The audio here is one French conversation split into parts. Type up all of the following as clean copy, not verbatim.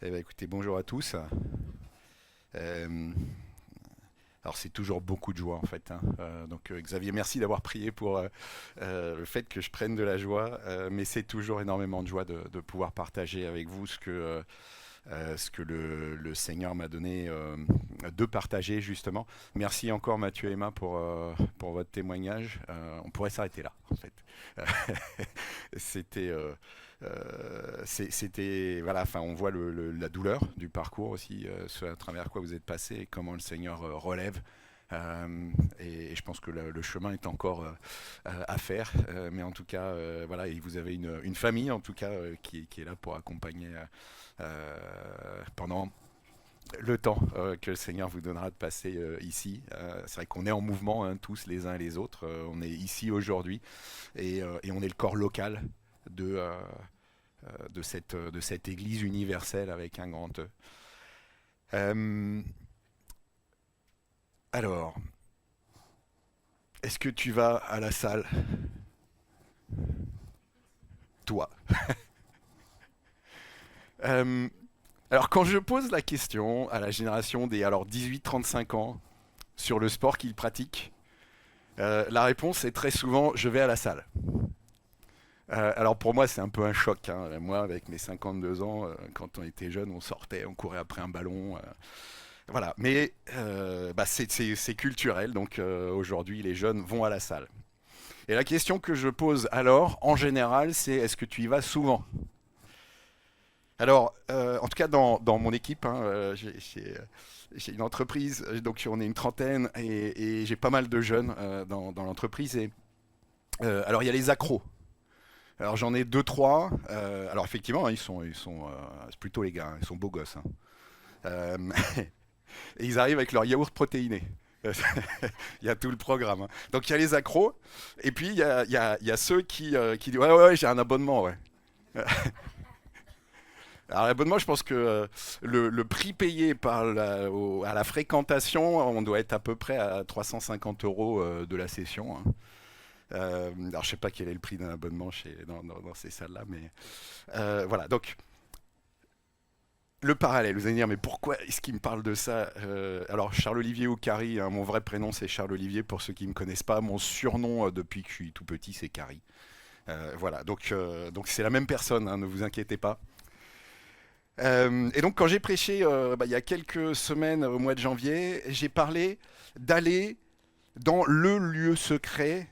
Eh ben, écoutez, bonjour à tous. Euh, alors c'est toujours beaucoup de joie en fait, hein. Xavier, merci d'avoir prié pour le fait que je prenne de la joie, mais c'est toujours énormément de joie de pouvoir partager avec vous ce que le Seigneur m'a donné de partager justement. Merci encore Mathieu et Emma pour votre témoignage. On pourrait s'arrêter là en fait. C'était c'était voilà, enfin on voit la douleur du parcours aussi, ce à travers quoi vous êtes passé et comment le Seigneur relève. Et je pense que le chemin est encore à faire, mais en tout cas, voilà, et vous avez une famille en tout cas qui est là pour accompagner pendant le temps que le Seigneur vous donnera de passer ici. C'est vrai qu'on est en mouvement, hein, tous les uns et les autres. On est ici aujourd'hui et on est le corps local de, de cette Église universelle avec un grand E. Euh, alors, est-ce que tu vas à la salle, toi? Euh, alors, quand je pose la question à la génération des 18-35 ans sur le sport qu'ils pratiquent, la réponse est très souvent je vais à la salle. Alors pour moi c'est un peu un choc, hein. Moi avec mes 52 ans, quand on était jeune on sortait, on courait après un ballon. Voilà, mais bah, c'est culturel, donc aujourd'hui les jeunes vont à la salle. Et la question que je pose alors, en général, c'est est-ce que tu y vas souvent? Alors, en tout cas dans mon équipe, hein, j'ai une entreprise, donc on est une trentaine et j'ai pas mal de jeunes dans l'entreprise. Et alors il y a les accros. Alors j'en ai deux, trois. Alors effectivement, hein, c'est plutôt les gars, hein, ils sont beaux gosses, hein. Euh, et ils arrivent avec leur yaourt protéiné. Il y a tout le programme, hein. Donc il y a les accros, et puis il y a ceux qui disent ouais, ouais, ouais, j'ai un abonnement, ouais. Alors l'abonnement, je pense que le prix payé à la fréquentation, on doit être à peu près à 350 euros de la session, hein. Alors je sais pas quel est le prix d'un abonnement dans ces salles-là, mais voilà. Donc le parallèle, vous allez me dire, mais pourquoi est-ce qu'il me parle de ça? Alors, Charles-Olivier ou Carrie, hein, mon vrai prénom c'est Charles-Olivier pour ceux qui ne me connaissent pas. Mon surnom depuis que je suis tout petit c'est Carrie. Voilà, donc c'est la même personne, hein, ne vous inquiétez pas. Et donc, quand j'ai prêché bah, il y a quelques semaines, au mois de janvier, j'ai parlé d'aller dans le lieu secret,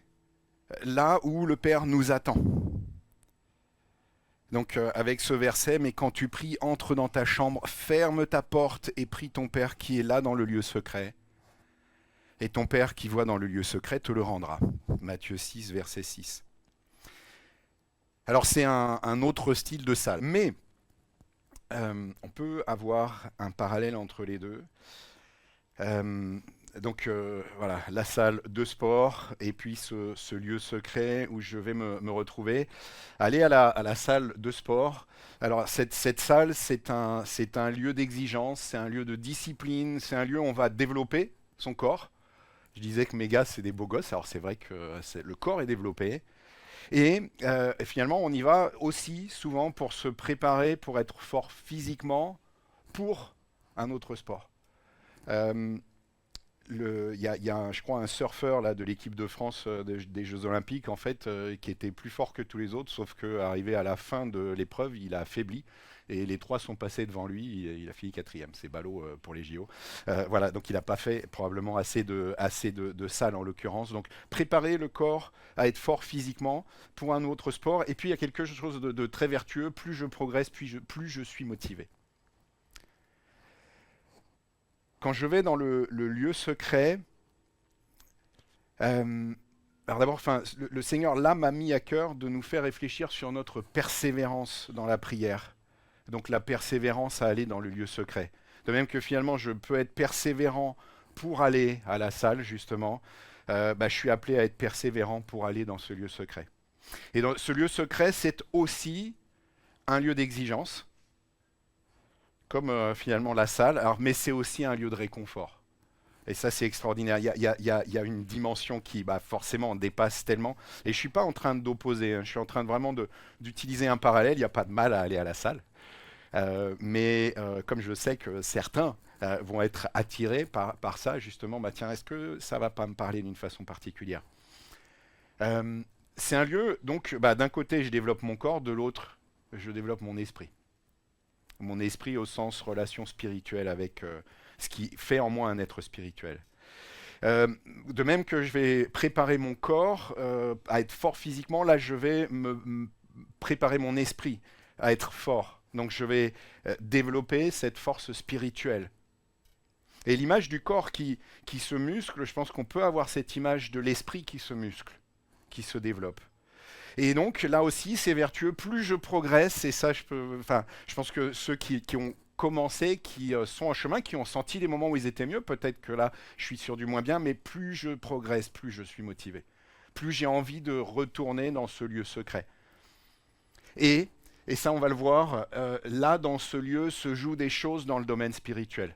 là où le Père nous attend. Donc avec ce verset, mais quand tu pries, entre dans ta chambre, ferme ta porte et prie ton Père qui est là dans le lieu secret. Et ton Père qui voit dans le lieu secret te le rendra. Matthieu 6, verset 6. Alors c'est un autre style de salle, mais on peut avoir un parallèle entre les deux. Euh, voilà, la salle de sport et puis ce lieu secret où je vais me retrouver. Aller à la salle de sport. Alors cette salle, c'est un lieu d'exigence, c'est un lieu de discipline, c'est un lieu où on va développer son corps. Je disais que mes gars, c'est des beaux gosses, alors c'est vrai que le corps est développé. Et finalement, on y va aussi souvent pour se préparer, pour être fort physiquement, pour un autre sport. Euh, il y a je crois, un surfeur là, de l'équipe de France des Jeux Olympiques, en fait, qui était plus fort que tous les autres, sauf qu'arrivé à la fin de l'épreuve, il a affaibli. Et les trois sont passés devant lui, il a fini quatrième. C'est ballot pour les JO. Voilà, donc il n'a pas fait probablement assez de salles en l'occurrence. Donc préparer le corps à être fort physiquement pour un autre sport. Et puis il y a quelque chose de très vertueux. Plus je progresse, plus je suis motivé. Quand je vais dans le lieu secret, Euh, alors d'abord, enfin, le Seigneur là m'a mis à cœur de nous faire réfléchir sur notre persévérance dans la prière. Donc la persévérance à aller dans le lieu secret. De même que finalement je peux être persévérant pour aller à la salle justement, bah, je suis appelé à être persévérant pour aller dans ce lieu secret. Et dans ce lieu secret, c'est aussi un lieu d'exigence, comme finalement la salle, alors, mais c'est aussi un lieu de réconfort. Et ça, c'est extraordinaire. Il y a une dimension qui, bah, forcément, dépasse tellement. Et je ne suis pas en train d'opposer, hein. Je suis en train de vraiment d'utiliser un parallèle. Il n'y a pas de mal à aller à la salle. Mais comme je sais que certains vont être attirés par ça, justement, bah tiens, est-ce que ça va pas me parler d'une façon particulière? Euh, c'est un lieu, donc, bah, d'un côté, je développe mon corps, de l'autre, je développe mon esprit. Mon esprit au sens relation spirituelle avec ce qui fait en moi un être spirituel. Euh, de même que je vais préparer mon corps à être fort physiquement, là je vais préparer mon esprit à être fort. Donc je vais développer cette force spirituelle. Et l'image du corps qui se muscle, je pense qu'on peut avoir cette image de l'esprit qui se muscle, qui se développe. Et donc là aussi, c'est vertueux. Plus je progresse, et ça, je pense que ceux qui ont commencé, qui sont en chemin, qui ont senti les moments où ils étaient mieux, peut-être que là, je suis sur du moins bien, mais plus je progresse, plus je suis motivé. Plus j'ai envie de retourner dans ce lieu secret. Et, et ça, on va le voir, là, dans ce lieu, se jouent des choses dans le domaine spirituel.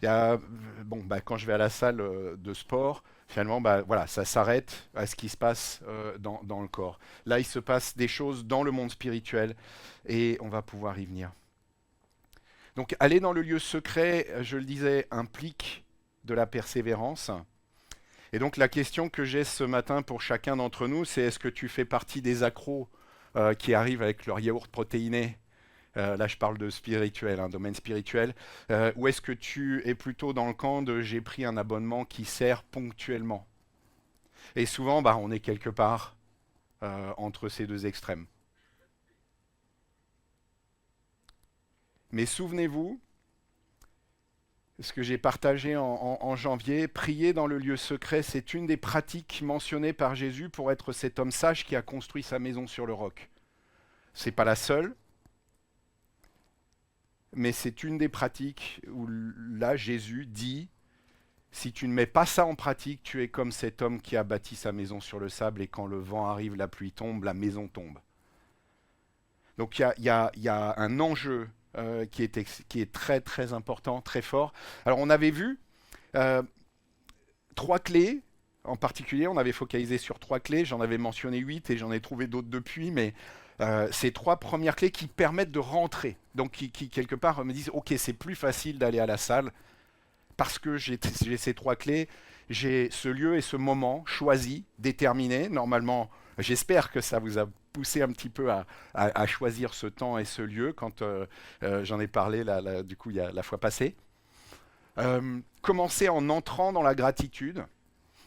Il y a, bon, bah, quand je vais à la salle de sport, finalement, bah, voilà, ça s'arrête à ce qui se passe dans le corps. Là, il se passe des choses dans le monde spirituel et on va pouvoir y venir. Donc, aller dans le lieu secret, je le disais, implique de la persévérance. Et donc, la question que j'ai ce matin pour chacun d'entre nous, c'est est-ce que tu fais partie des accros qui arrivent avec leur yaourt protéiné? Là, je parle de spirituel, un domaine spirituel. Ou est-ce que tu es plutôt dans le camp de j'ai pris un abonnement qui sert ponctuellement? Et souvent, bah, on est quelque part entre ces deux extrêmes. Mais souvenez-vous, ce que j'ai partagé en janvier, prier dans le lieu secret, c'est une des pratiques mentionnées par Jésus pour être cet homme sage qui a construit sa maison sur le roc. C'est pas la seule, mais c'est une des pratiques où là Jésus dit si tu ne mets pas ça en pratique, tu es comme cet homme qui a bâti sa maison sur le sable et quand le vent arrive, la pluie tombe, la maison tombe. Donc il y a un enjeu qui est très très important, très fort. Alors on avait vu euh, trois clés. En particulier, on avait focalisé sur trois clés. J'en avais mentionné 8 et j'en ai trouvé d'autres depuis, mais ces trois premières clés qui permettent de rentrer. Donc qui quelque part me disent, ok, c'est plus facile d'aller à la salle parce que j'ai ces trois clés, j'ai ce lieu et ce moment choisi, déterminé. Normalement, j'espère que ça vous a poussé un petit peu à choisir ce temps et ce lieu quand j'en ai parlé du coup la fois passée. Commencer en entrant dans la gratitude.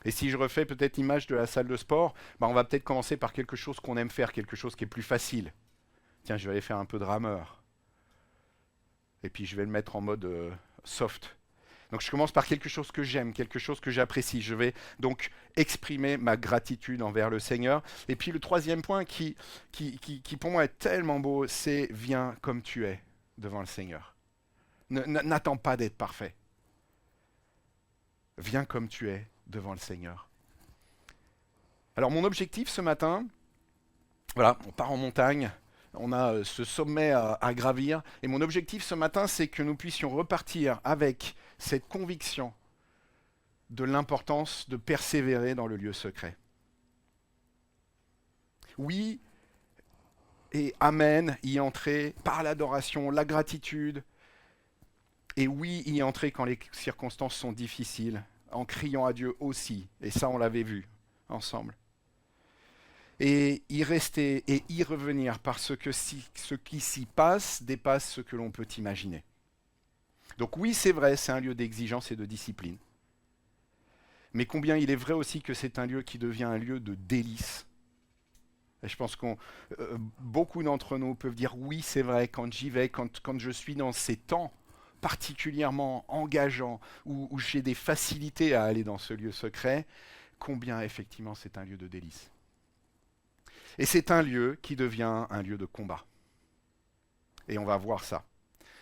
Et si je refais peut-être l'image de la salle de sport, bah on va peut-être commencer par quelque chose qu'on aime faire, quelque chose qui est plus facile. Tiens, je vais aller faire un peu de rameur. Et puis je vais le mettre en mode soft. Donc je commence par quelque chose que j'aime, quelque chose que j'apprécie. Je vais donc exprimer ma gratitude envers le Seigneur. Et puis le troisième point qui pour moi est tellement beau, c'est viens comme tu es devant le Seigneur. N'attends pas d'être parfait. Viens comme tu es devant le Seigneur. Alors mon objectif ce matin, voilà, on part en montagne, on a ce sommet à gravir, et mon objectif ce matin, c'est que nous puissions repartir avec cette conviction de l'importance de persévérer dans le lieu secret. Oui, et Amen, y entrer par l'adoration, la gratitude, et oui, y entrer quand les circonstances sont difficiles, en criant à Dieu aussi, et ça on l'avait vu ensemble. Et y rester et y revenir parce que ce qui s'y passe dépasse ce que l'on peut imaginer. Donc oui, c'est vrai, c'est un lieu d'exigence et de discipline. Mais combien il est vrai aussi que c'est un lieu qui devient un lieu de délice. Et je pense que beaucoup d'entre nous peuvent dire oui, c'est vrai, quand j'y vais, quand je suis dans ces temps particulièrement engageants, où j'ai des facilités à aller dans ce lieu secret, combien effectivement c'est un lieu de délice. Et c'est un lieu qui devient un lieu de combat. Et on va voir ça.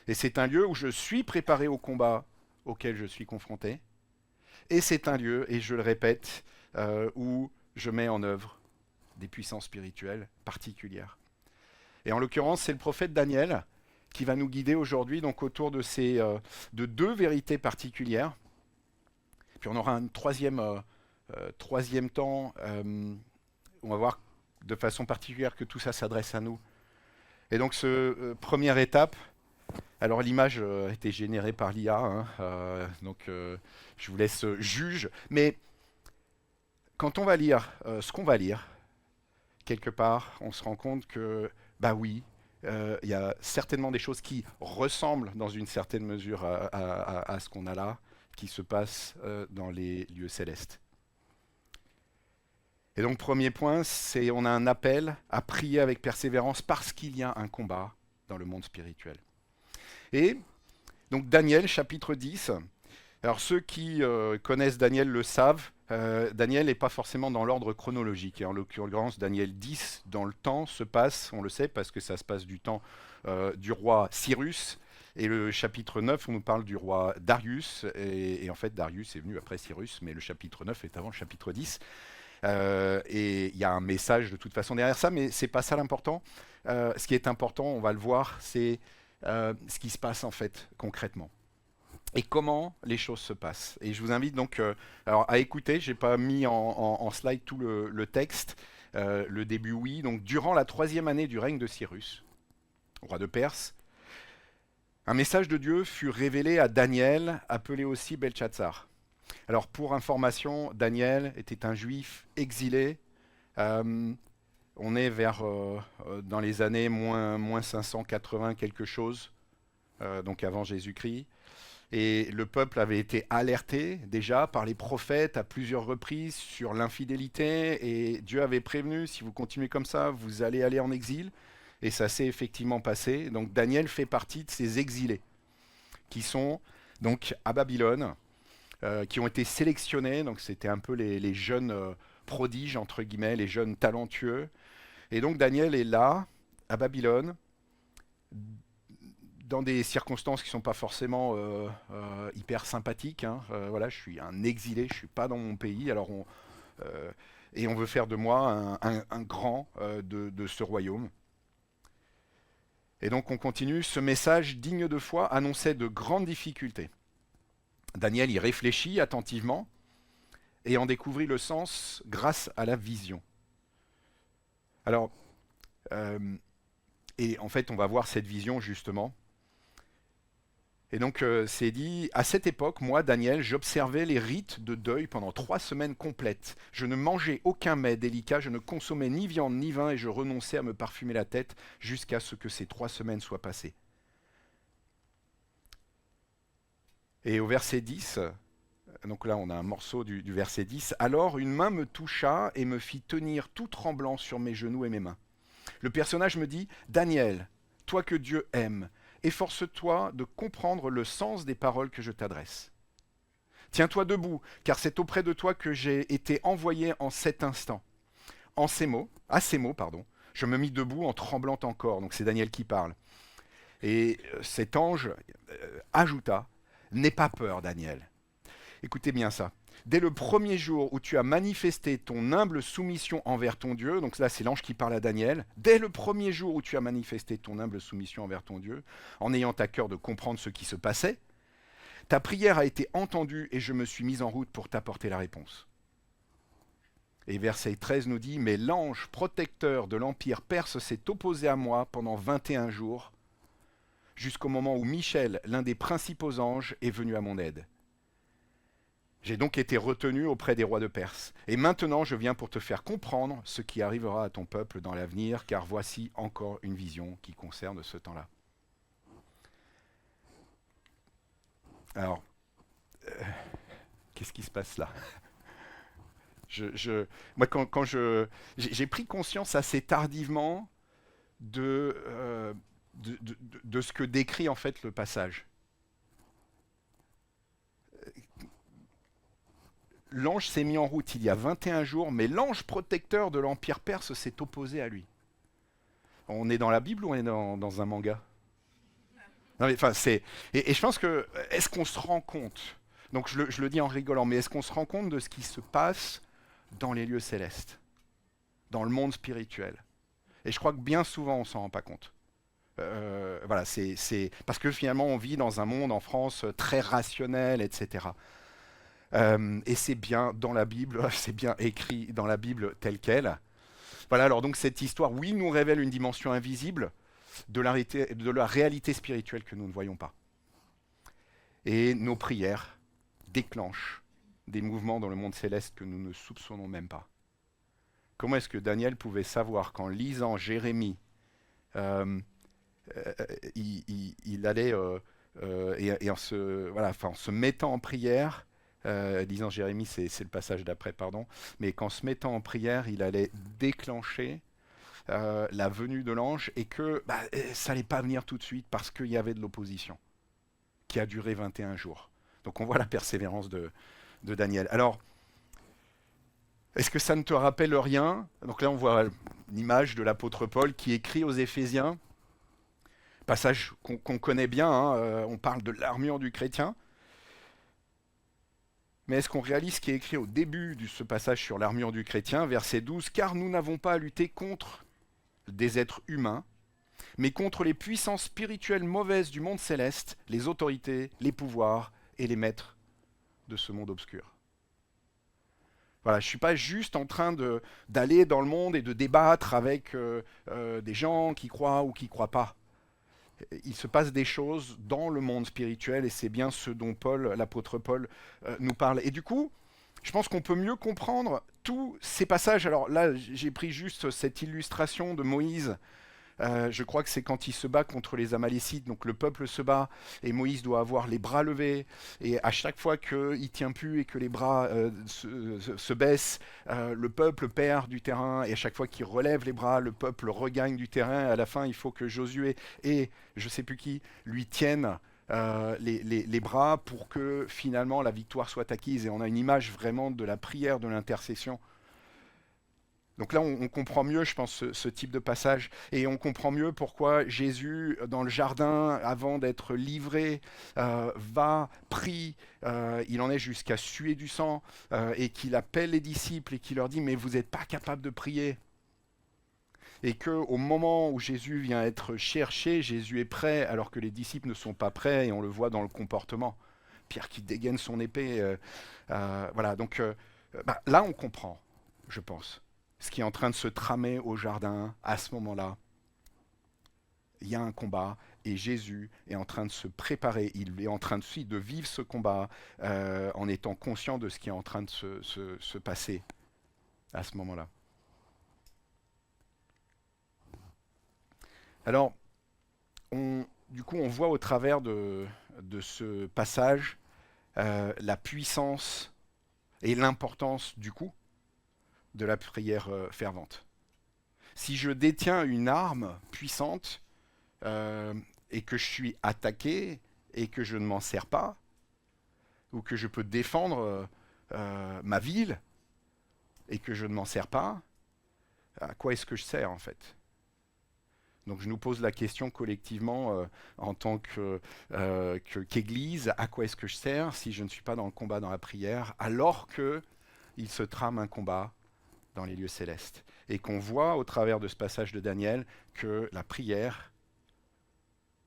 Et c'est un lieu où je suis préparé au combat auquel je suis confronté. Et c'est un lieu, et je le répète, où je mets en œuvre des puissances spirituelles particulières. Et en l'occurrence, c'est le prophète Daniel qui va nous guider aujourd'hui donc autour de deux vérités particulières. Puis on aura un troisième temps, on va voir de façon particulière que tout ça s'adresse à nous. Et donc, première étape, alors l'image a été générée par l'IA, hein, donc je vous laisse juge. Mais quand on va lire ce qu'on va lire, quelque part, on se rend compte que, bah oui, il y a certainement des choses qui ressemblent dans une certaine mesure à ce qu'on a là, qui se passe dans les lieux célestes. Et donc, premier point, c'est on a un appel à prier avec persévérance parce qu'il y a un combat dans le monde spirituel. Et donc, Daniel, chapitre 10. Alors, ceux qui connaissent Daniel le savent. Daniel n'est pas forcément dans l'ordre chronologique. Et en l'occurrence, Daniel 10, dans le temps, se passe, on le sait, parce que ça se passe du temps du roi Cyrus. Et le chapitre 9, on nous parle du roi Darius. Et en fait, Darius est venu après Cyrus, mais le chapitre 9 est avant le chapitre 10. Et il y a un message de toute façon derrière ça, mais c'est pas ça l'important. Ce qui est important, on va le voir, c'est ce qui se passe en fait concrètement. Et comment les choses se passent. Et je vous invite donc alors à écouter, j'ai pas mis en slide tout le texte, le début oui, donc durant la 3e année du règne de Cyrus, roi de Perse, un message de Dieu fut révélé à Daniel, appelé aussi Belchatsar. Alors pour information, Daniel était un juif exilé. Euh, on est vers dans les années moins 580 quelque chose, donc avant Jésus-Christ. Et le peuple avait été alerté déjà par les prophètes à plusieurs reprises sur l'infidélité. Et Dieu avait prévenu, si vous continuez comme ça, vous allez aller en exil. Et ça s'est effectivement passé. Donc Daniel fait partie de ces exilés qui sont donc à Babylone, qui ont été sélectionnés. Donc c'était un peu les jeunes prodiges, entre guillemets, les jeunes talentueux. Et donc Daniel est là, à Babylone, dans des circonstances qui ne sont pas forcément hyper sympathiques. Hein. Voilà, je suis un exilé, je ne suis pas dans mon pays. Alors et on veut faire de moi un grand de ce royaume. Et donc on continue. Ce message digne de foi annonçait de grandes difficultés. Daniel y réfléchit attentivement et en découvrit le sens grâce à la vision. Alors, et en fait, on va voir cette vision justement. Et donc, c'est dit, à cette époque, moi, Daniel, j'observais les rites de deuil pendant 3 semaines complètes. Je ne mangeais aucun mets délicat, je ne consommais ni viande ni vin et je renonçais à me parfumer la tête jusqu'à ce que ces 3 semaines soient passées. Et au verset 10, donc là on a un morceau du verset 10, alors une main me toucha et me fit tenir tout tremblant sur mes genoux et mes mains. Le personnage me dit, Daniel, toi que Dieu aime, efforce-toi de comprendre le sens des paroles que je t'adresse. Tiens-toi debout, car c'est auprès de toi que j'ai été envoyé en cet instant. À ces mots, je me mis debout en tremblant encore. Donc c'est Daniel qui parle. Et cet ange ajouta, n'aie pas peur, Daniel. Écoutez bien ça. Dès le premier jour où tu as manifesté ton humble soumission envers ton Dieu, donc là c'est l'ange qui parle à Daniel, dès le premier jour où tu as manifesté ton humble soumission envers ton Dieu, en ayant à cœur de comprendre ce qui se passait, ta prière a été entendue et je me suis mis en route pour t'apporter la réponse. Et verset 13 nous dit, mais l'ange protecteur de l'empire perse s'est opposé à moi pendant 21 jours, jusqu'au moment où Michel, l'un des principaux anges, est venu à mon aide. J'ai donc été retenu auprès des rois de Perse. Et maintenant, je viens pour te faire comprendre ce qui arrivera à ton peuple dans l'avenir, car voici encore une vision qui concerne ce temps-là. Alors, qu'est-ce qui se passe là? Moi, quand j'ai pris conscience assez tardivement de ce que décrit en fait le passage. L'ange s'est mis en route il y a 21 jours, mais l'ange protecteur de l'Empire perse s'est opposé à lui. On est dans la Bible ou on est dans un manga? Non, mais, et je pense que, est-ce qu'on se rend compte, donc je le dis en rigolant, mais est-ce qu'on se rend compte de ce qui se passe dans les lieux célestes, dans le monde spirituel? Et je crois que bien souvent, on ne s'en rend pas compte. Voilà, c'est parce que finalement, on vit dans un monde en France très rationnel, etc. Et c'est bien dans la Bible, c'est bien écrit dans la Bible telle qu'elle. Voilà, alors donc cette histoire, oui, nous révèle une dimension invisible, de la réalité spirituelle que nous ne voyons pas. Et nos prières déclenchent des mouvements dans le monde céleste que nous ne soupçonnons même pas. Comment est-ce que Daniel pouvait savoir qu'en lisant Jérémie, euh, euh, il allait, et en se mettant en prière, lisant Jérémie, c'est le passage d'après, pardon, mais qu'en se mettant en prière, il allait déclencher la venue de l'ange et que ça n'allait pas venir tout de suite parce qu'il y avait de l'opposition qui a duré 21 jours. Donc on voit la persévérance de Daniel. Alors, est-ce que ça ne te rappelle rien? Donc là, on voit une image de l'apôtre Paul qui écrit aux Éphésiens, passage qu'on connaît bien, hein, on parle de l'armure du chrétien. Mais est-ce qu'on réalise ce qui est écrit au début de ce passage sur l'armure du chrétien, verset 12, car nous n'avons pas à lutter contre des êtres humains, mais contre les puissances spirituelles mauvaises du monde céleste, les autorités, les pouvoirs et les maîtres de ce monde obscur. Voilà, je ne suis pas juste en train d'aller dans le monde et de débattre avec des gens qui croient ou qui ne croient pas. Il se passe des choses dans le monde spirituel et c'est bien ce dont l'apôtre Paul, nous parle. Et du coup, je pense qu'on peut mieux comprendre tous ces passages. Alors là, j'ai pris juste cette illustration de Moïse. Je crois que c'est quand il se bat contre les Amalécites, donc le peuple se bat et Moïse doit avoir les bras levés et à chaque fois qu'il ne tient plus et que les bras se baissent, le peuple perd du terrain et à chaque fois qu'il relève les bras, le peuple regagne du terrain. À la fin, il faut que Josué et je ne sais plus qui lui tiennent les bras pour que finalement la victoire soit acquise. Et on a une image vraiment de la prière, de l'intercession. Donc là, on comprend mieux, je pense, ce type de passage. Et on comprend mieux pourquoi Jésus, dans le jardin, avant d'être livré, prie, il en est jusqu'à suer du sang, et qu'il appelle les disciples et qu'il leur dit, mais vous n'êtes pas capables de prier. Et qu'au moment où Jésus vient être cherché, Jésus est prêt, alors que les disciples ne sont pas prêts, et on le voit dans le comportement. Pierre qui dégaine son épée. Voilà, donc là, on comprend, je pense, ce qui est en train de se tramer au jardin à ce moment-là. Il y a un combat et Jésus est en train de se préparer. Il est en train de vivre ce combat en étant conscient de ce qui est en train de se passer à ce moment-là. Alors, du coup, on voit au travers de ce passage la puissance et l'importance du coup de la prière fervente. Si je détiens une arme puissante et que je suis attaqué et que je ne m'en sers pas, ou que je peux défendre ma ville et que je ne m'en sers pas, à quoi est-ce que je sers en fait? Donc je nous pose la question collectivement en tant qu'Église, à quoi est-ce que je sers si je ne suis pas dans le combat, dans la prière, alors qu'il se trame un combat dans les lieux célestes. Et qu'on voit au travers de ce passage de Daniel que la prière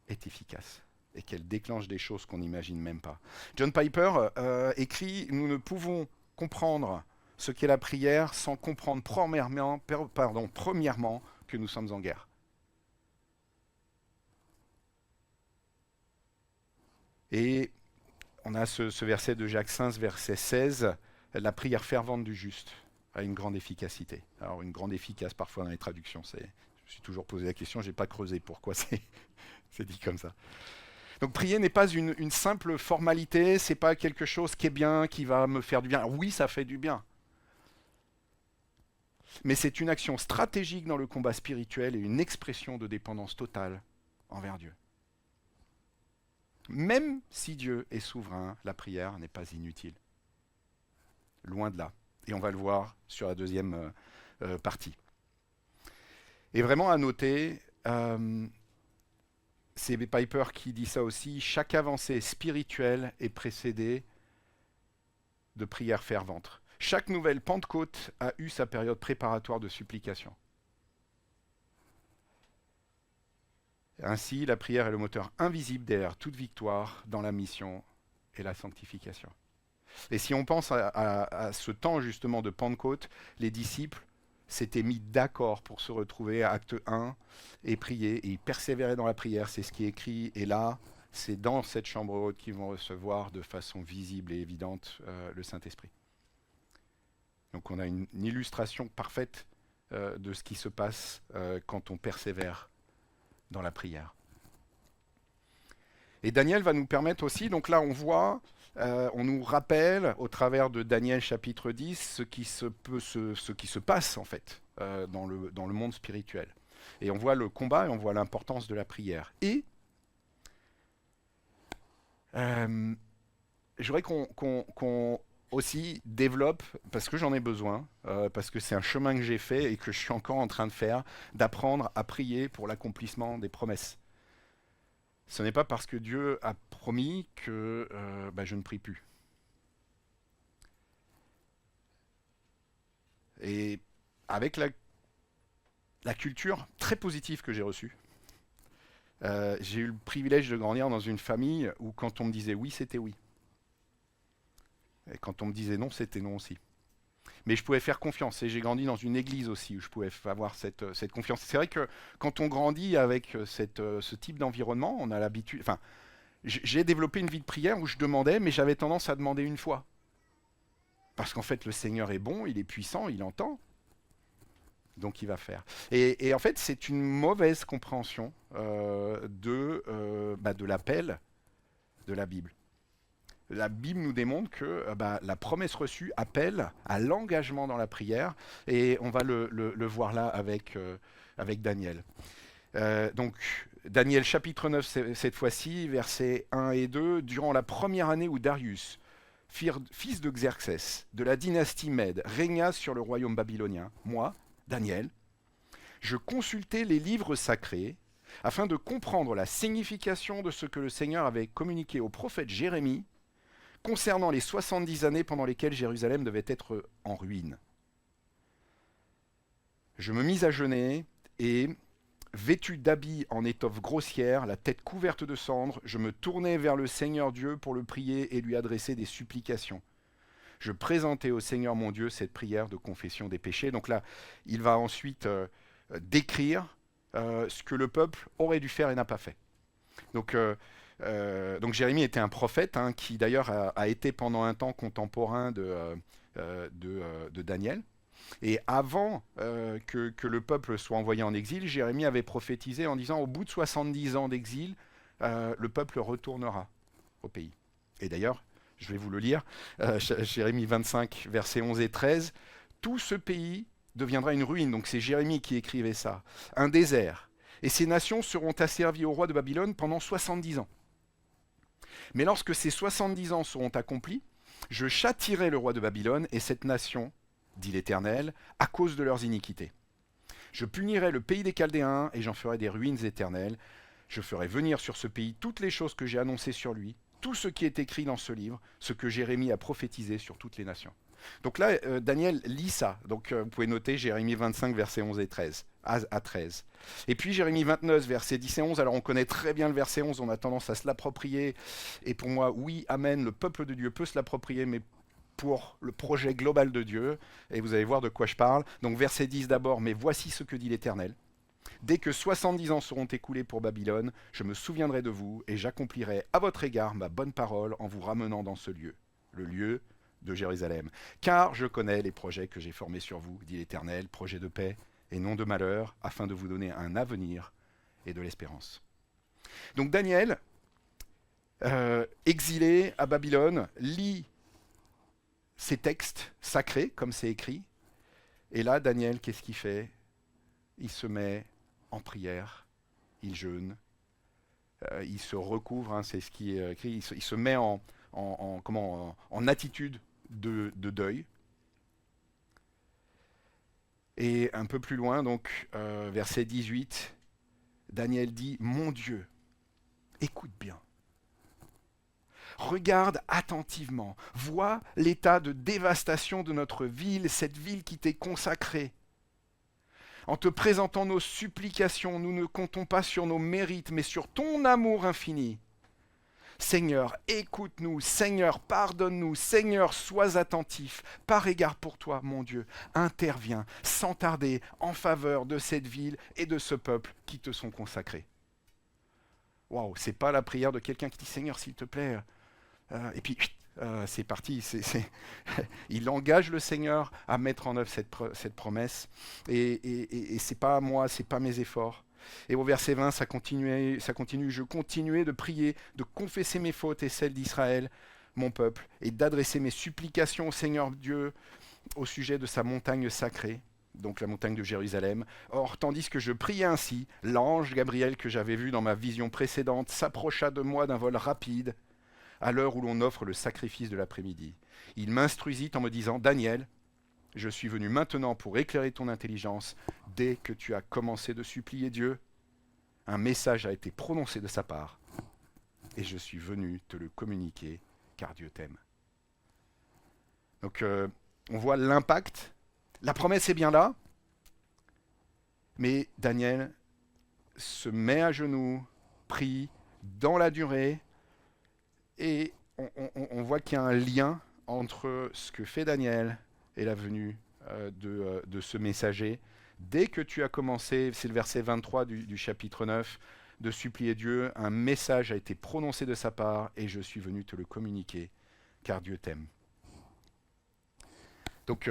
est efficace et qu'elle déclenche des choses qu'on n'imagine même pas. John Piper écrit « Nous ne pouvons comprendre ce qu'est la prière sans comprendre premièrement que nous sommes en guerre. » Et on a ce verset de Jacques 5, verset 16, « La prière fervente du juste a une grande efficacité. » Alors une grande efficace parfois dans les traductions, je me suis toujours posé la question, je n'ai pas creusé pourquoi c'est dit comme ça. Donc prier n'est pas une simple formalité, c'est pas quelque chose qui est bien, qui va me faire du bien. Alors, oui, ça fait du bien. Mais c'est une action stratégique dans le combat spirituel et une expression de dépendance totale envers Dieu. Même si Dieu est souverain, la prière n'est pas inutile. Loin de là. Et on va le voir sur la deuxième partie. Et vraiment à noter, c'est Piper qui dit ça aussi, chaque avancée spirituelle est précédée de prières ferventes. Chaque nouvelle Pentecôte a eu sa période préparatoire de supplication. Ainsi, la prière est le moteur invisible derrière toute victoire dans la mission et la sanctification. Et si on pense à ce temps justement de Pentecôte, les disciples s'étaient mis d'accord pour se retrouver à acte 1 et prier, et ils persévéraient dans la prière, c'est ce qui est écrit, et là, c'est dans cette chambre haute qu'ils vont recevoir de façon visible et évidente le Saint-Esprit. Donc on a une illustration parfaite de ce qui se passe quand on persévère dans la prière. Et Daniel va nous permettre aussi, donc là on voit, on nous rappelle au travers de Daniel chapitre 10 ce qui se passe en fait dans le monde spirituel. Et on voit le combat et on voit l'importance de la prière. Et je voudrais qu'on aussi développe, parce que j'en ai besoin, parce que c'est un chemin que j'ai fait et que je suis encore en train de faire, d'apprendre à prier pour l'accomplissement des promesses. Ce n'est pas parce que Dieu a promis que je ne prie plus. Et avec la culture très positive que j'ai reçue, j'ai eu le privilège de grandir dans une famille où quand on me disait oui, c'était oui. Et quand on me disait non, c'était non aussi. Mais je pouvais faire confiance. Et j'ai grandi dans une église aussi où je pouvais avoir cette confiance. C'est vrai que quand on grandit avec ce type d'environnement, on a l'habitude... Enfin, j'ai développé une vie de prière où je demandais, mais j'avais tendance à demander une fois. Parce qu'en fait, le Seigneur est bon, il est puissant, il entend. Donc il va faire. Et en fait, c'est une mauvaise compréhension de l'appel de la Bible. La Bible nous démontre que la promesse reçue appelle à l'engagement dans la prière, et on va le voir là avec Daniel. Donc, Daniel chapitre 9, cette fois-ci, versets 1 et 2, durant la première année où Darius, fils de Xerxès, de la dynastie Mède, régna sur le royaume babylonien, moi, Daniel, je consultais les livres sacrés afin de comprendre la signification de ce que le Seigneur avait communiqué au prophète Jérémie concernant les 70 années pendant lesquelles Jérusalem devait être en ruine. Je me mis à jeûner et, vêtu d'habits en étoffe grossière, la tête couverte de cendres, je me tournai vers le Seigneur Dieu pour le prier et lui adresser des supplications. Je présentai au Seigneur mon Dieu cette prière de confession des péchés. Donc là, il va ensuite décrire ce que le peuple aurait dû faire et n'a pas fait. Donc Jérémie était un prophète qui d'ailleurs a été pendant un temps contemporain de Daniel. Et avant que le peuple soit envoyé en exil, Jérémie avait prophétisé en disant au bout de 70 ans d'exil, le peuple retournera au pays. Et d'ailleurs, je vais vous le lire, Jérémie 25, versets 11 et 13, tout ce pays deviendra une ruine, donc c'est Jérémie qui écrivait ça, un désert, et ces nations seront asservies au roi de Babylone pendant 70 ans. Mais lorsque ces 70 ans seront accomplis, je châtierai le roi de Babylone et cette nation, dit l'Éternel, à cause de leurs iniquités. Je punirai le pays des Chaldéens et j'en ferai des ruines éternelles. Je ferai venir sur ce pays toutes les choses que j'ai annoncées sur lui, tout ce qui est écrit dans ce livre, ce que Jérémie a prophétisé sur toutes les nations. Donc là, Daniel lit ça. Donc vous pouvez noter Jérémie 25, versets 11 et 13, à 13. Et puis Jérémie 29, versets 10 et 11. Alors on connaît très bien le verset 11, on a tendance à se l'approprier. Et pour moi, oui, amen, le peuple de Dieu peut se l'approprier, mais pour le projet global de Dieu. Et vous allez voir de quoi je parle. Donc verset 10 d'abord, mais voici ce que dit l'Éternel. Dès que 70 ans seront écoulés pour Babylone, je me souviendrai de vous et j'accomplirai à votre égard ma bonne parole en vous ramenant dans ce lieu, le lieu de Jérusalem. Car je connais les projets que j'ai formés sur vous, dit l'Éternel, projets de paix et non de malheur, afin de vous donner un avenir et de l'espérance. Donc Daniel, exilé à Babylone, lit ces textes sacrés, comme c'est écrit. Et là, Daniel, qu'est-ce qu'il fait? Il se met en prière, il jeûne, il se recouvre, c'est ce qui est écrit, il se met en attitude de deuil. Et un peu plus loin, donc, verset 18, Daniel dit, « Mon Dieu, écoute bien. Regarde attentivement, vois l'état de dévastation de notre ville, cette ville qui t'est consacrée. En te présentant nos supplications, nous ne comptons pas sur nos mérites, mais sur ton amour infini. Seigneur, écoute-nous. Seigneur, pardonne-nous. Seigneur, sois attentif. Par égard pour toi, mon Dieu, interviens sans tarder en faveur de cette ville et de ce peuple qui te sont consacrés. Waouh, c'est pas la prière de quelqu'un qui dit Seigneur, s'il te plaît. Et puis, c'est parti. Il engage le Seigneur à mettre en œuvre cette promesse. Et c'est pas moi, c'est pas mes efforts. Et au verset 20, ça continue. Je continuais de prier, de confesser mes fautes et celles d'Israël, mon peuple, et d'adresser mes supplications au Seigneur Dieu au sujet de sa montagne sacrée, donc la montagne de Jérusalem. Or, tandis que je priais ainsi, l'ange Gabriel que j'avais vu dans ma vision précédente s'approcha de moi d'un vol rapide, à l'heure où l'on offre le sacrifice de l'après-midi. Il m'instruisit en me disant, Daniel, je suis venu maintenant pour éclairer ton intelligence. Dès que tu as commencé de supplier Dieu, un message a été prononcé de sa part, et je suis venu te le communiquer, car Dieu t'aime. Donc, on voit l'impact. La promesse est bien là, mais Daniel se met à genoux, prie dans la durée, et on voit qu'il y a un lien entre ce que fait Daniel et la venue de ce messager. Dès que tu as commencé, c'est le verset 23 du chapitre 9, de supplier Dieu, un message a été prononcé de sa part et je suis venu te le communiquer, car Dieu t'aime. Donc,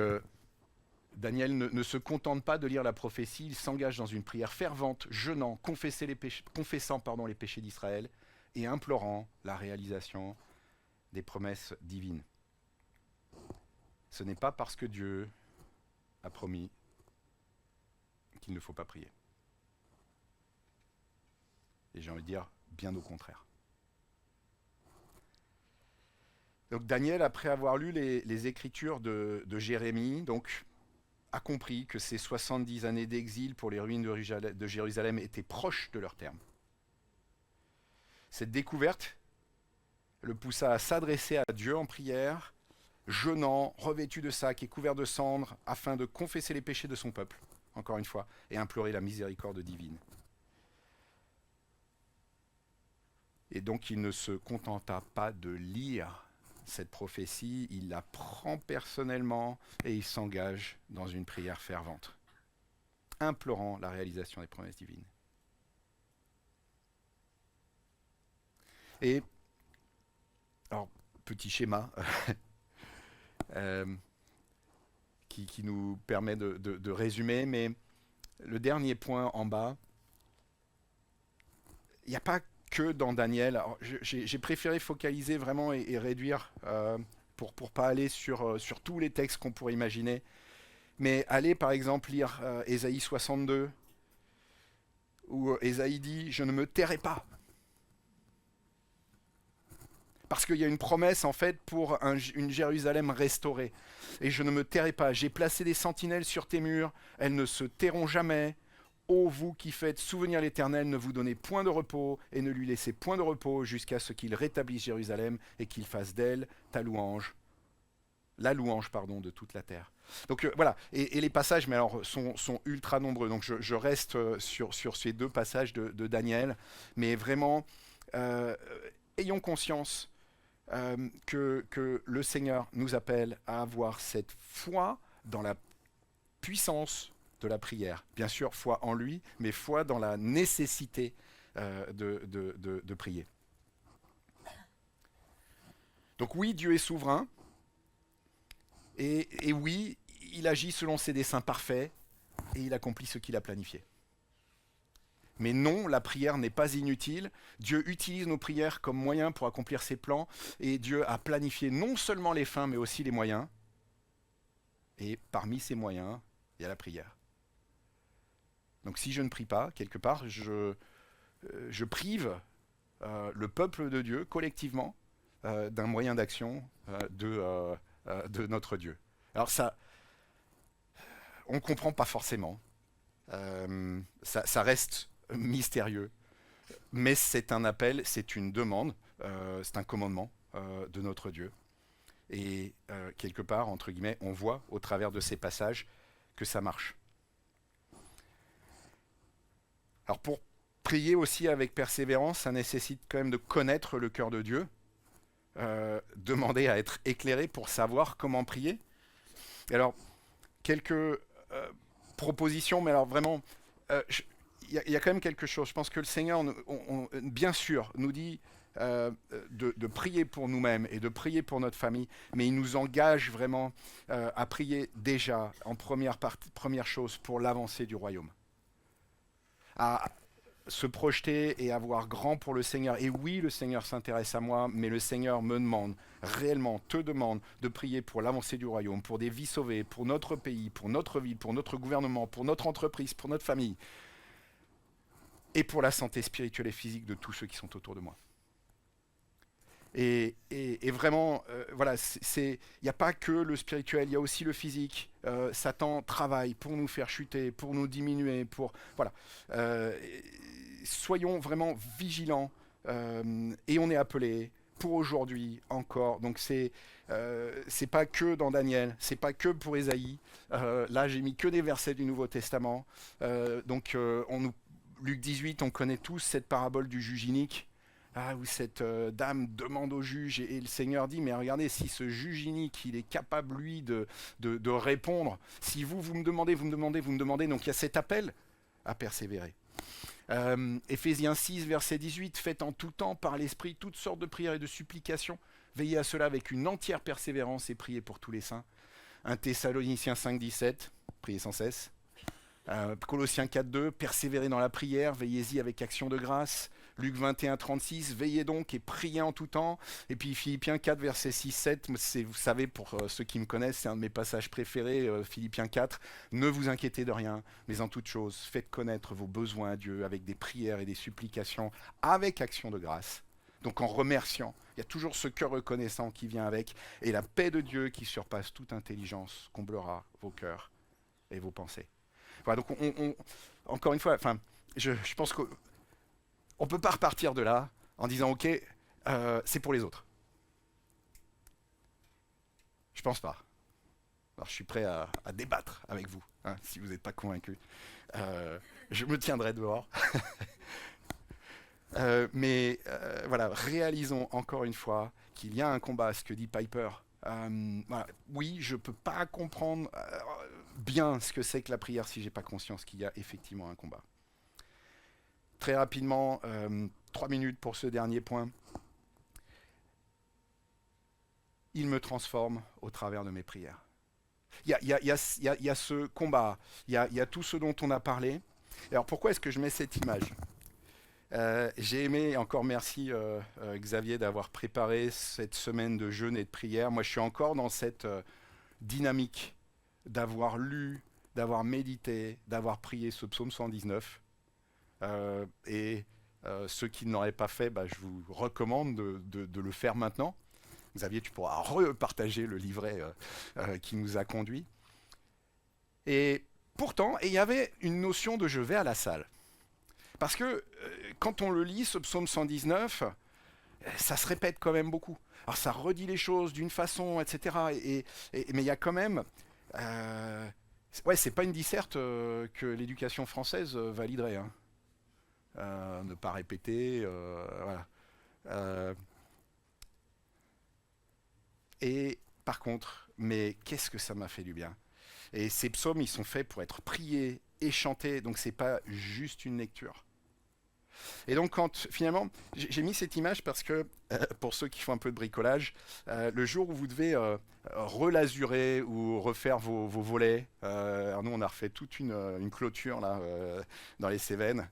Daniel ne se contente pas de lire la prophétie, il s'engage dans une prière fervente, jeûnant, confessant les péchés d'Israël et implorant la réalisation des promesses divines. Ce n'est pas parce que Dieu a promis qu'il ne faut pas prier. Et j'ai envie de dire, bien au contraire. Donc Daniel, après avoir lu les écritures de Jérémie, donc, a compris que ces 70 années d'exil pour les ruines de Jérusalem étaient proches de leur terme. Cette découverte le poussa à s'adresser à Dieu en prière, jeûnant, revêtu de sacs et couvert de cendres, afin de confesser les péchés de son peuple, encore une fois, et implorer la miséricorde divine. Et donc il ne se contenta pas de lire cette prophétie, il la prend personnellement et il s'engage dans une prière fervente, implorant la réalisation des promesses divines. Et, alors, petit schéma qui nous permet de résumer, mais le dernier point en bas, il n'y a pas que dans Daniel. Alors, j'ai préféré focaliser vraiment et réduire pour ne pas aller sur tous les textes qu'on pourrait imaginer. Mais allez par exemple lire Ésaïe 62, où Ésaïe dit « Je ne me tairai pas ». Parce qu'il y a une promesse en fait pour une Jérusalem restaurée. Et je ne me tairai pas. J'ai placé des sentinelles sur tes murs, elles ne se tairont jamais. Ô vous qui faites souvenir l'Éternel, ne vous donnez point de repos et ne lui laissez point de repos jusqu'à ce qu'il rétablisse Jérusalem et qu'il fasse d'elle ta louange, la louange de toute la terre. Donc voilà, et les passages mais alors, sont ultra nombreux. Donc je reste sur ces deux passages de Daniel, mais vraiment, ayons conscience que le Seigneur nous appelle à avoir cette foi dans la puissance de la prière. Bien sûr, foi en lui, mais foi dans la nécessité de prier. Donc oui, Dieu est souverain, et oui, il agit selon ses desseins parfaits, et il accomplit ce qu'il a planifié. Mais non, la prière n'est pas inutile. Dieu utilise nos prières comme moyen pour accomplir ses plans, et Dieu a planifié non seulement les fins, mais aussi les moyens. Et parmi ces moyens, il y a la prière. Donc si je ne prie pas, quelque part, je prive le peuple de Dieu, collectivement, d'un moyen d'action de notre Dieu. Alors ça, on ne comprend pas forcément. Ça reste mystérieux. Mais c'est un appel, c'est une demande, c'est un commandement de notre Dieu. Et quelque part, entre guillemets, on voit au travers de ces passages que ça marche. Alors pour Prier aussi avec persévérance, ça nécessite quand même de connaître le cœur de Dieu, demander à être éclairé pour savoir comment prier. Et alors, quelques propositions, mais alors vraiment, il y a quand même quelque chose. Je pense que le Seigneur, bien sûr, nous dit de prier pour nous-mêmes et de prier pour notre famille, mais il nous engage vraiment à prier déjà en première chose pour l'avancée du royaume. À se projeter et avoir grand pour le Seigneur. Et oui, le Seigneur s'intéresse à moi, mais le Seigneur me demande, réellement te demande de prier pour l'avancée du royaume, pour des vies sauvées, pour notre pays, pour notre ville, pour notre gouvernement, pour notre entreprise, pour notre famille, et pour la santé spirituelle et physique de tous ceux qui sont autour de moi. Et vraiment, voilà, il n'y a pas que le spirituel, il y a aussi le physique. Satan travaille pour nous faire chuter, pour nous diminuer, voilà. Euh, Soyons vraiment vigilants et on est appelé pour aujourd'hui encore. Donc c'est pas que dans Daniel, c'est pas que pour Ésaïe. Là, j'ai mis que des versets du Nouveau Testament. Luc 18, on connaît tous cette parabole du juge inique. Où cette dame demande au juge et le Seigneur dit, mais regardez, si ce juge inique, il est capable, lui, de répondre, si vous me demandez, donc il y a cet appel à persévérer. Éphésiens 6, verset 18, faites en tout temps par l'Esprit toutes sortes de prières et de supplications, veillez à cela avec une entière persévérance et priez pour tous les saints. 1 Thessaloniciens 5, 17, priez sans cesse. Colossiens 4, 2, persévérez dans la prière, veillez-y avec action de grâce. Luc 21, 36, veillez donc et priez en tout temps. Et puis Philippiens 4, verset 6, 7, vous savez, pour ceux qui me connaissent, c'est un de mes passages préférés, Philippiens 4, ne vous inquiétez de rien, mais en toute chose, faites connaître vos besoins à Dieu avec des prières et des supplications, avec action de grâce. Donc en remerciant, il y a toujours ce cœur reconnaissant qui vient avec, et la paix de Dieu qui surpasse toute intelligence comblera vos cœurs et vos pensées. Voilà, donc encore une fois, je pense qu'on ne peut pas repartir de là en disant ok, c'est pour les autres. Je pense pas. Alors je suis prêt à débattre avec vous, hein, si vous n'êtes pas convaincu. Je me tiendrai dehors. Mais voilà, réalisons encore une fois qu'il y a un combat, ce que dit Piper. Voilà. Oui, je ne peux pas comprendre bien ce que c'est que la prière si j'ai pas conscience qu'il y a effectivement un combat. Très rapidement, 3 minutes pour ce dernier point. Il me transforme au travers de mes prières. Il y a ce combat, il y a tout ce dont on a parlé. Alors pourquoi est-ce que je mets cette image ? J'ai aimé, encore merci Xavier d'avoir préparé cette semaine de jeûne et de prière. Moi je suis encore dans cette dynamique d'avoir lu, d'avoir médité, d'avoir prié ce psaume 119. Ceux qui ne l'auraient pas fait, je vous recommande de le faire maintenant. Xavier, tu pourras repartager le livret qui nous a conduits. Et pourtant, il y avait une notion de je vais à la salle. Parce que quand on le lit, ce psaume 119, ça se répète quand même beaucoup. Alors ça redit les choses d'une façon, etc. Mais il y a quand même... c'est pas une disserte que l'éducation française validerait. Hein. Ne pas répéter, voilà. Et par contre, mais qu'est-ce que ça m'a fait du bien. Et ces psaumes, ils sont faits pour être priés et chantés, donc c'est pas juste une lecture. Et donc finalement, j'ai mis cette image parce que, pour ceux qui font un peu de bricolage, le jour où vous devez relasurer ou refaire vos volets, alors nous on a refait toute une clôture là, dans les Cévennes.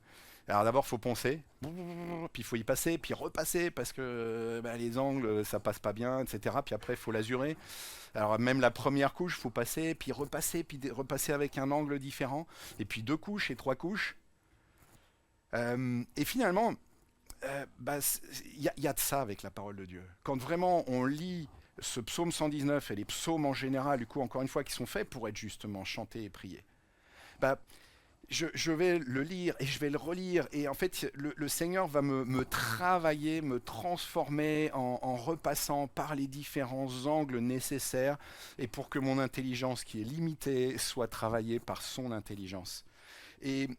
Alors d'abord, il faut poncer, puis il faut y passer, puis repasser, parce que les angles, ça passe pas bien, etc. Puis après, il faut l'azurer. Alors même la première couche, il faut passer, puis repasser avec un angle différent, et puis 2 couches et 3 couches. Et finalement, y a de ça avec la parole de Dieu. Quand vraiment on lit ce psaume 119 et les psaumes en général, du coup, encore une fois, qui sont faits pour être justement chantés et priés, je vais le lire et je vais le relire. Et en fait, le Seigneur va me travailler, me transformer en repassant par les différents angles nécessaires et pour que mon intelligence, qui est limitée, soit travaillée par son intelligence. Et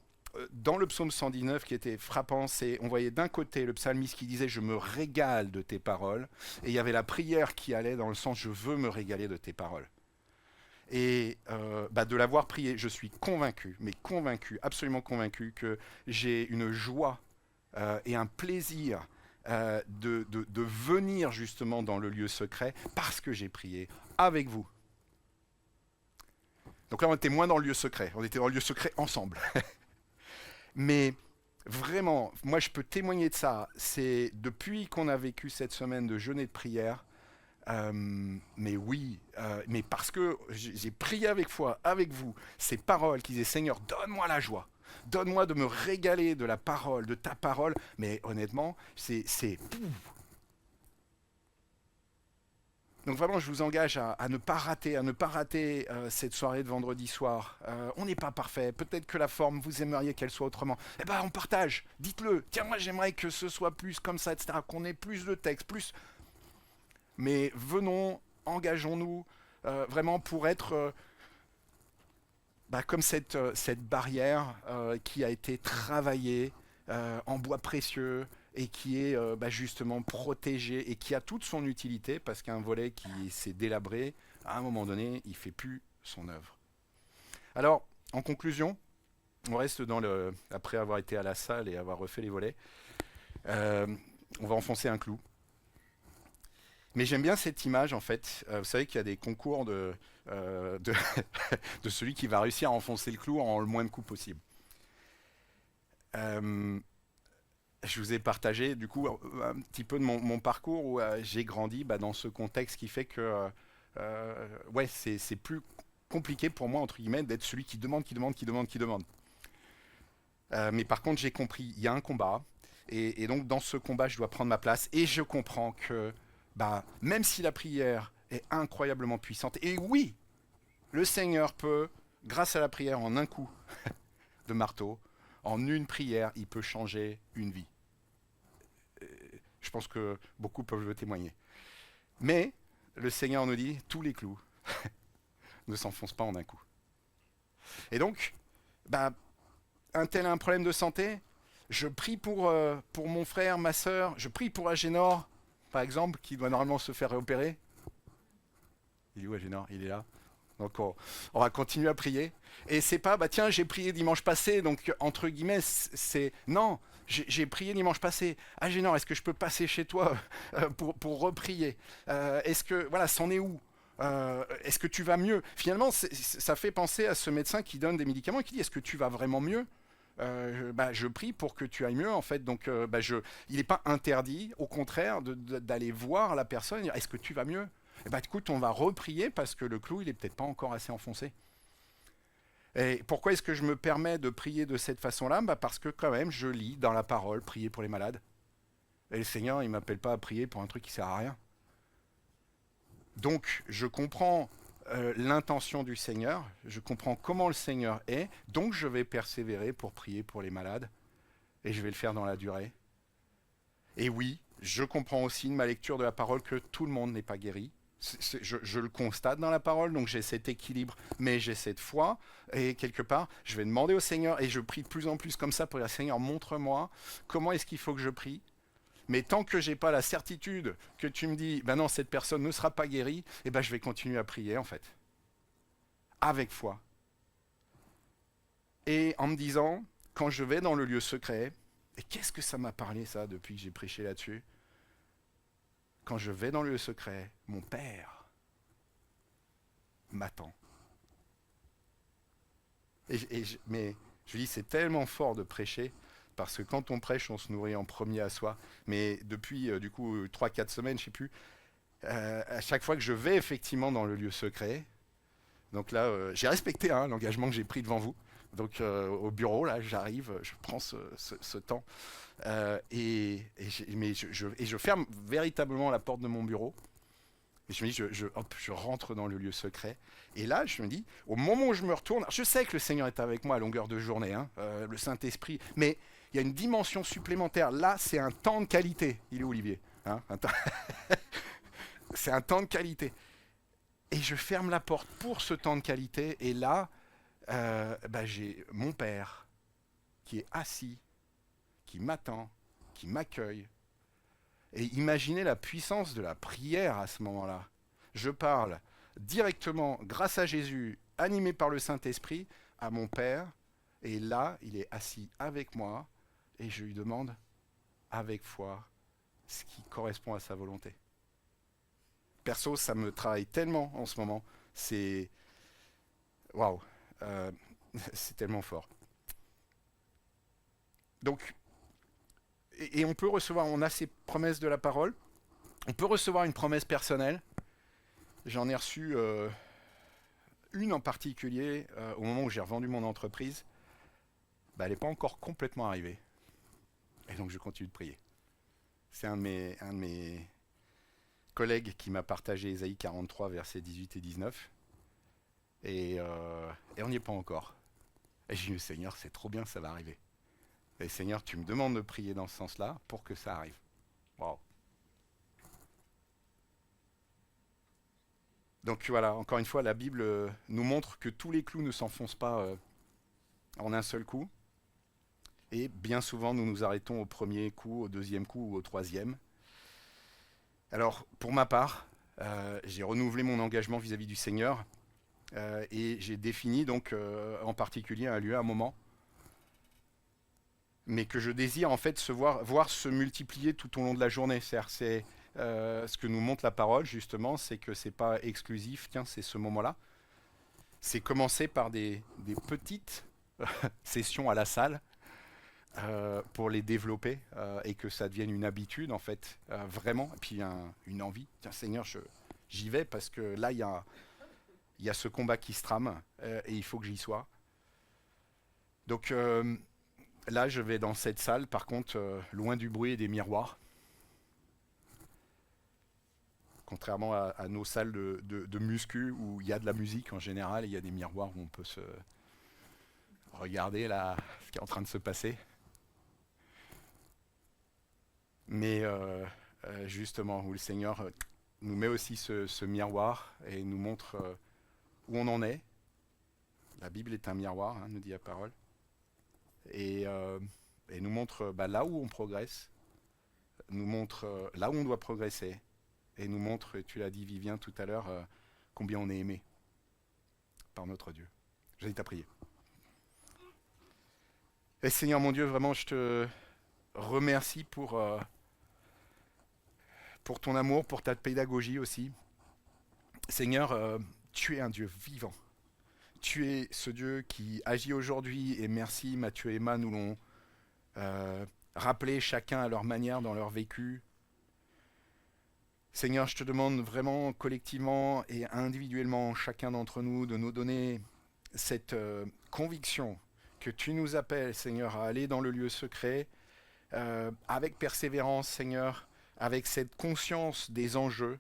dans le psaume 119 qui était frappant, c'est on voyait d'un côté le psalmiste qui disait je me régale de tes paroles, et il y avait la prière qui allait dans le sens je veux me régaler de tes paroles. Et de l'avoir prié, je suis convaincu, mais convaincu, absolument convaincu que j'ai une joie et un plaisir de venir justement dans le lieu secret parce que j'ai prié avec vous. Donc là, on était moins dans le lieu secret, on était dans le lieu secret ensemble. Mais vraiment, moi je peux témoigner de ça. C'est depuis qu'on a vécu cette semaine de jeûne et de prière, mais oui, mais parce que j'ai prié avec foi, avec vous, ces paroles qui disaient Seigneur, donne-moi la joie. Donne-moi de me régaler de la parole, de ta parole. Mais honnêtement, c'est. Donc vraiment, je vous engage à ne pas rater, cette soirée de vendredi soir. On n'est pas parfait. Peut-être que la forme, vous aimeriez qu'elle soit autrement. Eh ben, on partage. Dites-le. Tiens, moi, j'aimerais que ce soit plus comme ça, etc. Qu'on ait plus de texte, plus. Mais venons, engageons-nous vraiment pour être comme cette barrière qui a été travaillée en bois précieux et qui est justement protégée et qui a toute son utilité parce qu'un volet qui s'est délabré, à un moment donné, il ne fait plus son œuvre. Alors, en conclusion, on reste après avoir été à la salle et avoir refait les volets, on va enfoncer un clou. Mais j'aime bien cette image en fait. Vous savez qu'il y a des concours de celui qui va réussir à enfoncer le clou en le moins de coups possible. Je vous ai partagé du coup un petit peu de mon parcours où j'ai grandi dans ce contexte qui fait que c'est plus compliqué pour moi entre guillemets d'être celui qui demande. Mais par contre j'ai compris, il y a un combat et donc dans ce combat je dois prendre ma place et je comprends que même si la prière est incroyablement puissante, et oui, le Seigneur peut, grâce à la prière en un coup de marteau, en une prière, il peut changer une vie. Je pense que beaucoup peuvent le témoigner. Mais le Seigneur nous dit, tous les clous ne s'enfoncent pas en un coup. Et donc, un tel a un problème de santé, je prie pour mon frère, ma soeur, je prie pour Agénor, par exemple, qui doit normalement se faire réopérer. Il est où Agénor? Il est là. Donc on va continuer à prier. Et c'est pas, tiens, j'ai prié dimanche passé, donc entre guillemets, c'est... Non, j'ai prié dimanche passé. Agénor, est-ce que je peux passer chez toi pour reprier? Est-ce que, voilà, c'en est où? Est-ce que tu vas mieux? Finalement, ça fait penser à ce médecin qui donne des médicaments et qui dit, est-ce que tu vas vraiment mieux? Je prie pour que tu ailles mieux en fait. Donc il n'est pas interdit, au contraire, d'aller voir la personne et dire est-ce que tu vas mieux? Écoute, on va reprier parce que le clou il est peut-être pas encore assez enfoncé. Et pourquoi est-ce que je me permets de prier de cette façon-là? Parce que quand même je lis dans la parole prier pour les malades. Et le Seigneur il m'appelle pas à prier pour un truc qui sert à rien. Donc je comprends l'intention du Seigneur, je comprends comment le Seigneur est, donc je vais persévérer pour prier pour les malades, et je vais le faire dans la durée. Et oui, je comprends aussi de ma lecture de la parole que tout le monde n'est pas guéri. Je le constate dans la parole, donc j'ai cet équilibre, mais j'ai cette foi, et quelque part, je vais demander au Seigneur, et je prie de plus en plus comme ça pour dire, Seigneur, montre-moi comment est-ce qu'il faut que je prie. Mais tant que j'ai pas la certitude que tu me dis, non, cette personne ne sera pas guérie, je vais continuer à prier en fait, avec foi. Et en me disant, quand je vais dans le lieu secret, et qu'est-ce que ça m'a parlé ça depuis que j'ai prêché là-dessus? Quand je vais dans le lieu secret, mon Père m'attend. Mais je dis, c'est tellement fort de prêcher. Parce que quand on prêche, on se nourrit en premier à soi. Mais depuis, du coup, 3-4 semaines, je ne sais plus, à chaque fois que je vais effectivement dans le lieu secret, donc là, j'ai respecté l'engagement que j'ai pris devant vous. Donc au bureau, là, j'arrive, je prends ce temps. Et je ferme véritablement la porte de mon bureau. Et je me dis, je rentre dans le lieu secret. Et là, je me dis, au moment où je me retourne, je sais que le Seigneur est avec moi à longueur de journée, le Saint-Esprit, mais il y a une dimension supplémentaire. Là, c'est un temps de qualité. Il est où, Olivier? C'est un temps de qualité. Et je ferme la porte pour ce temps de qualité. Et là, j'ai mon Père qui est assis, qui m'attend, qui m'accueille. Et imaginez la puissance de la prière à ce moment-là. Je parle directement, grâce à Jésus, animé par le Saint-Esprit, à mon Père. Et là, il est assis avec moi et je lui demande avec foi ce qui correspond à sa volonté. Perso, ça me travaille tellement en ce moment. C'est... Waouh. Euh, c'est tellement fort. Donc, et on peut recevoir, on a ces promesses de la parole. On peut recevoir une promesse personnelle. J'en ai reçu une en particulier au moment où j'ai revendu mon entreprise. Bah, elle n'est pas encore complètement arrivée. Et donc je continue de prier. C'est un de mes collègues qui m'a partagé Ésaïe 43, versets 18 et 19. Et on n'y est pas encore. Et j'ai dit, Seigneur, c'est trop bien, ça va arriver. Et Seigneur, tu me demandes de prier dans ce sens-là pour que ça arrive. Waouh. Donc voilà, encore une fois, la Bible nous montre que tous les clous ne s'enfoncent pas en un seul coup. Et bien souvent, nous nous arrêtons au premier coup, au deuxième coup ou au troisième. Alors, pour ma part, j'ai renouvelé mon engagement vis-à-vis du Seigneur et j'ai défini donc en particulier un lieu, un moment, mais que je désire en fait voir se multiplier tout au long de la journée. C'est ce que nous montre la parole justement, c'est que c'est pas exclusif. Tiens, c'est ce moment-là. C'est commencer par des petites sessions à la salle. Pour les développer et que ça devienne une habitude en fait, vraiment, et puis une envie. Tiens Seigneur, j'y vais parce que là il y a ce combat qui se trame et il faut que j'y sois. Donc là je vais dans cette salle, par contre loin du bruit et des miroirs. Contrairement à nos salles de muscu où il y a de la musique en général, il y a des miroirs où on peut se regarder là ce qui est en train de se passer. Mais justement, où le Seigneur nous met aussi ce miroir et nous montre où on en est. La Bible est un miroir, hein, nous dit la parole. Et nous montre là où on progresse, nous montre là où on doit progresser, et nous montre, tu l'as dit Vivien tout à l'heure, combien on est aimé par notre Dieu. J'invite à prier. Et Seigneur mon Dieu, vraiment je te remercie pour ton amour, pour ta pédagogie aussi. Seigneur, tu es un Dieu vivant. Tu es ce Dieu qui agit aujourd'hui et merci, Mathieu et Emma nous l'ont rappelé chacun à leur manière dans leur vécu. Seigneur, je te demande vraiment collectivement et individuellement chacun d'entre nous de nous donner cette conviction que tu nous appelles, Seigneur, à aller dans le lieu secret avec persévérance, Seigneur, avec cette conscience des enjeux.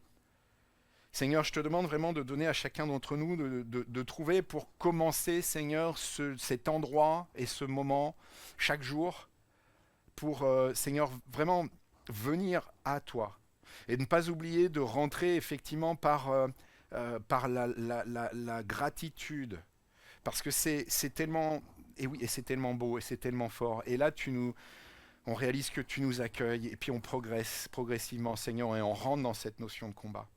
Seigneur, je te demande vraiment de donner à chacun d'entre nous de trouver pour commencer, Seigneur, cet endroit et ce moment chaque jour pour, Seigneur, vraiment venir à toi. Et ne pas oublier de rentrer effectivement par la gratitude. Parce que c'est tellement, et oui, et c'est tellement beau, et c'est tellement fort. Et là, on réalise que tu nous accueilles, et puis on progresse progressivement, Seigneur, et on rentre dans cette notion de combat.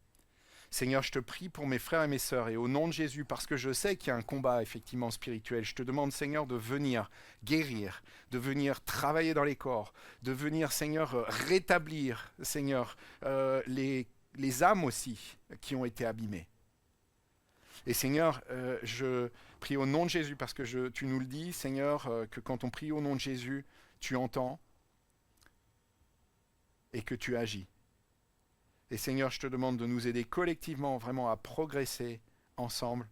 Seigneur, je te prie pour mes frères et mes sœurs, et au nom de Jésus, parce que je sais qu'il y a un combat effectivement spirituel, je te demande, Seigneur, de venir guérir, de venir travailler dans les corps, de venir, Seigneur, rétablir, Seigneur, les âmes aussi qui ont été abîmées. Et Seigneur, je prie au nom de Jésus, parce que tu nous le dis, Seigneur, que quand on prie au nom de Jésus, tu entends et que tu agis. Et Seigneur, je te demande de nous aider collectivement vraiment à progresser ensemble.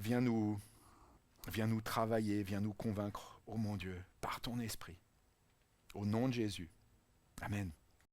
Viens nous travailler, viens nous convaincre, oh mon Dieu, par ton esprit. Au nom de Jésus. Amen.